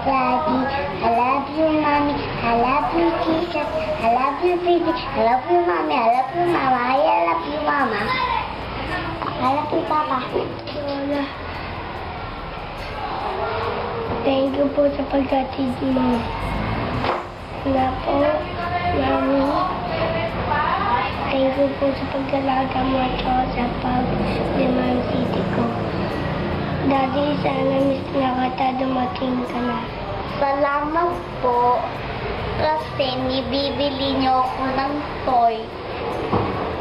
Daddy. I love you, Mommy. I love you, Jesus. I love you, baby. I love you, Mommy. I love you, Mama. I love you, Mama. I love you, Papa. Lola. Thank you po sa pagkatid mo. Wala po, Mami. Thank you po sa pagkalaga mo at sa pag-Liman City ko. Daddy, sana miss na kita, dumating ka na. Salamat po kasi nibibili niyo ako ng toy.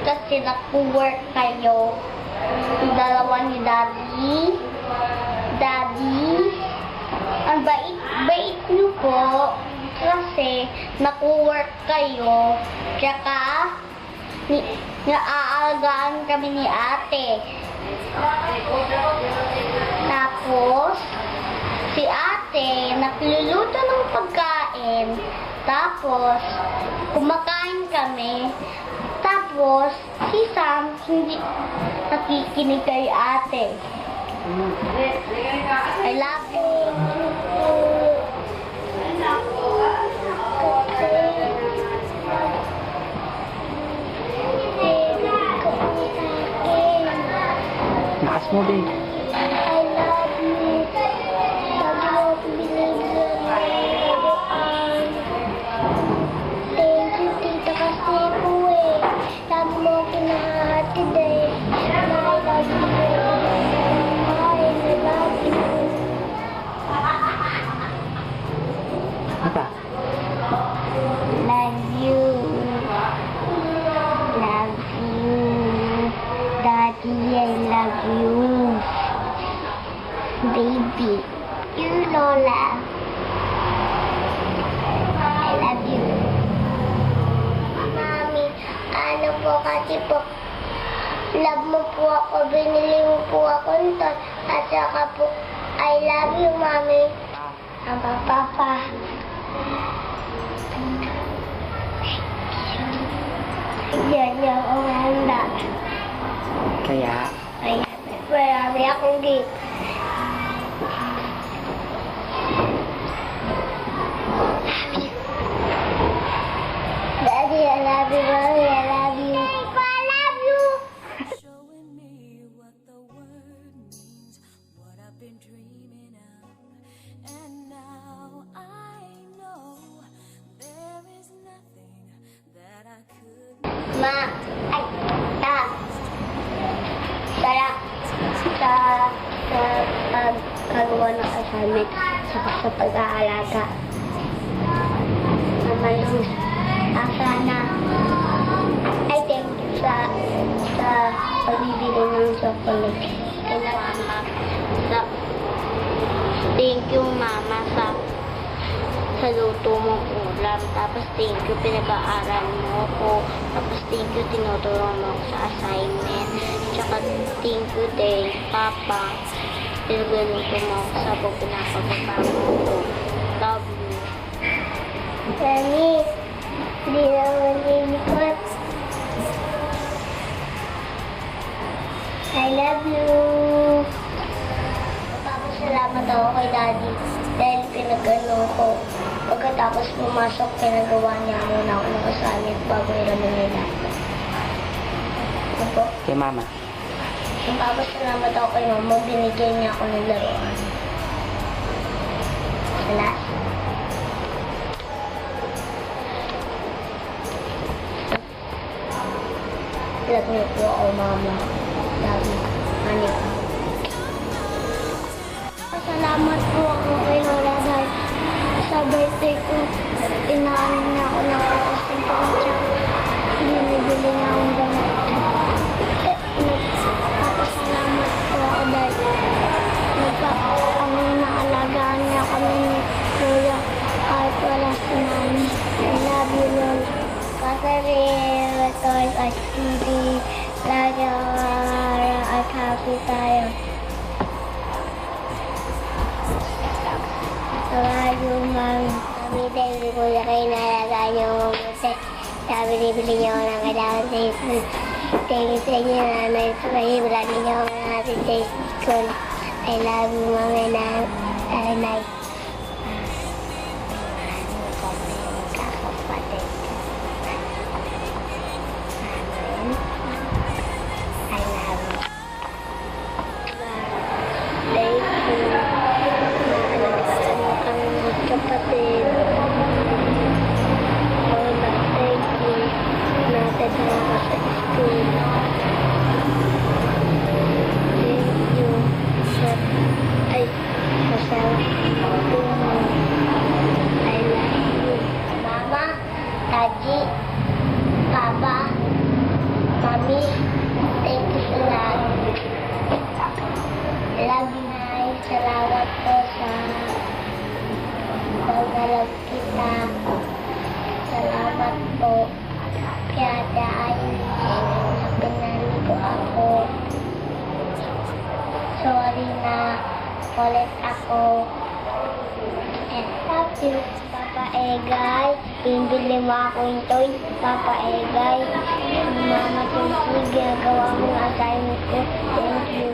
Kasi naku-work kayo. Yung dalawa ni Daddy. Daddy, ang bait niyo po kasi naku-work kayo. Tsaka, naaalagaan kami ni ate. Tapos, si ate nagluluto ng pagkain. Tapos, kumakain kami. Tapos, si Sam hindi nakikinig kay ate. I love you. Lakas mo, babe. I love you. Lagi mo ako binigyan. Thank you, tita, kasi po eh. Lagi mo ako pinahatid eh. I love you. I love you. Ano pa? Love you. Love you. Daddy, I love you. Baby. You, Lola. I love you. Mami, ano po kasi po, love mo po ako, binili mo po ako nito, at saka po, I love you, Mami. Papa. Yan yung handa. Kaya? Marami akong gift. Daddy, I love you. Mommy, I love you. I love you. Showing me what the word means, what I've been dreaming of. And now I know there is nothing that I could. Sa pagkagawa ng assignment, sa pag-aalaga. Naman sana. I thank you sa pagbibili ng chocolate. Thank you, Mama, sa luto mong ulam. Tapos thank you, pinag-aaral mo ko. Tapos thank you, tinutulong mo ako sa assignment. Tsaka thank you din, Papa. Pinag-luto mo ako sa buong pinapababa mo ko. Love you. Mami, hindi naman lilikot. I love you. Salamat ako kay Daddy dahil pinag-ano ko. Pagkatapos pumasok, pinagawa niya muna ako ng assignment bago iramin nila. Ano po? Kay Mama. Tapos salamat ako kay Mama, binigyan niya ako ng laruan. Salamat. Love niyo po ako, Mama. Love you. Honey. Salamat po ako kay Lola dahil sa birthday ko, inaanin niya ako ng kasing pangtsa. Binibili niya akong gamit. Nagpapasalamat po ako dahil naalagaan niya kami ni Lola kahit wala si Mami. I love you, Lola. Kasari, record at TV, lagi at happy tayo. Tawayo, Mami. Kami dahil ko na kayo nalagaan niyo ang mabuti. Sabi nibili niyo ako ng kailangan sa school. Thank you sa inyo, Nanay. Sabi lagi niyo ako natin sa school. I love you, Mami, Nanay. love kita. Salamat po. Kaya dahil na pinali ko ako. Sorry na ulit ako. And love you, Papa Egay. Bibili mo akong toy, Papa Egay. Mama, thank you. Ginagawa mo ang assignment ko. Thank you.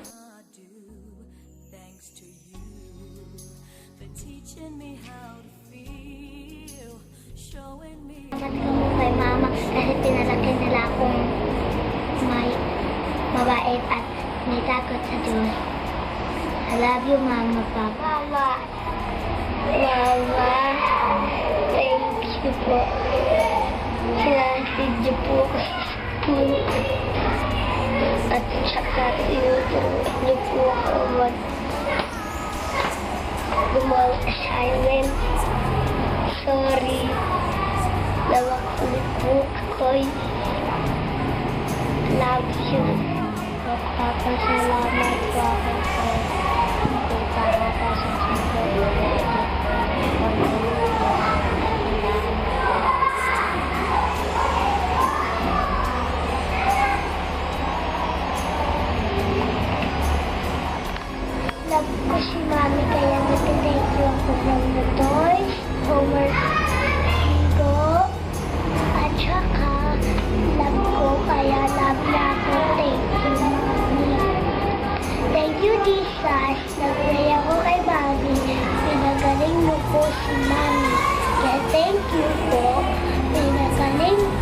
I do, thanks to you for teaching me how to feel, showing me. Salamat ka mo kay Mama kasi pinalaki nila akong may mabait at may takot sa Diyos. I love you, Mama, Papa. Mama, thank you po. Sinasig niyo po ako sa school. At saka tinuturuan niyo po ako gumawa assignment. Sorry. Nawakulit po ako'y love you. Magpapasalamat po ako sa para sa susunod. Love ko si Mami kaya nag-thank you ako ng toys, homework ko, at saka love ko kaya love na ako. Thank you, Mami. Thank you, Jesus. Nag-pray ako kay Mami. Pinagaling mo po si Mami. Kaya thank you po.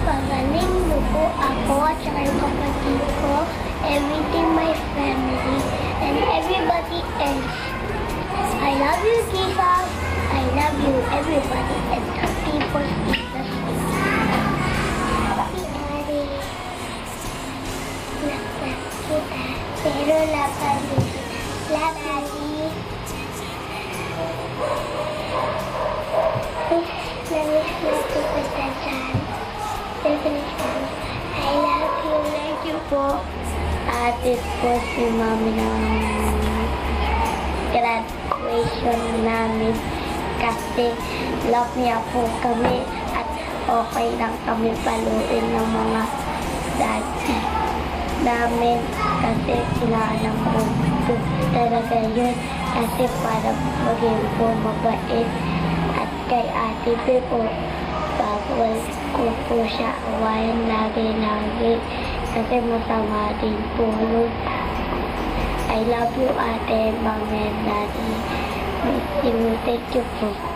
Pagaling mo po ako at saka yung kapatid ko, everything, my family, and everybody else. I love you, Jesus. I love you, everybody, and the people in the city. Si Ari, lakbat kita, pero lapali. Namiss na po kita dyan. I love you. Thank you po. Ate po si Mami ng graduation namin kasi love niya po kami at okay lang kami paluin ng mga daddy namin kasi kailangan po talaga yun kasi para maging po mabait at kay Ate P po bawal ko po siya awayan lagi kasi masama din po yun. I love you, Ate, Mami, and Daddy. Miss you. Thank you po.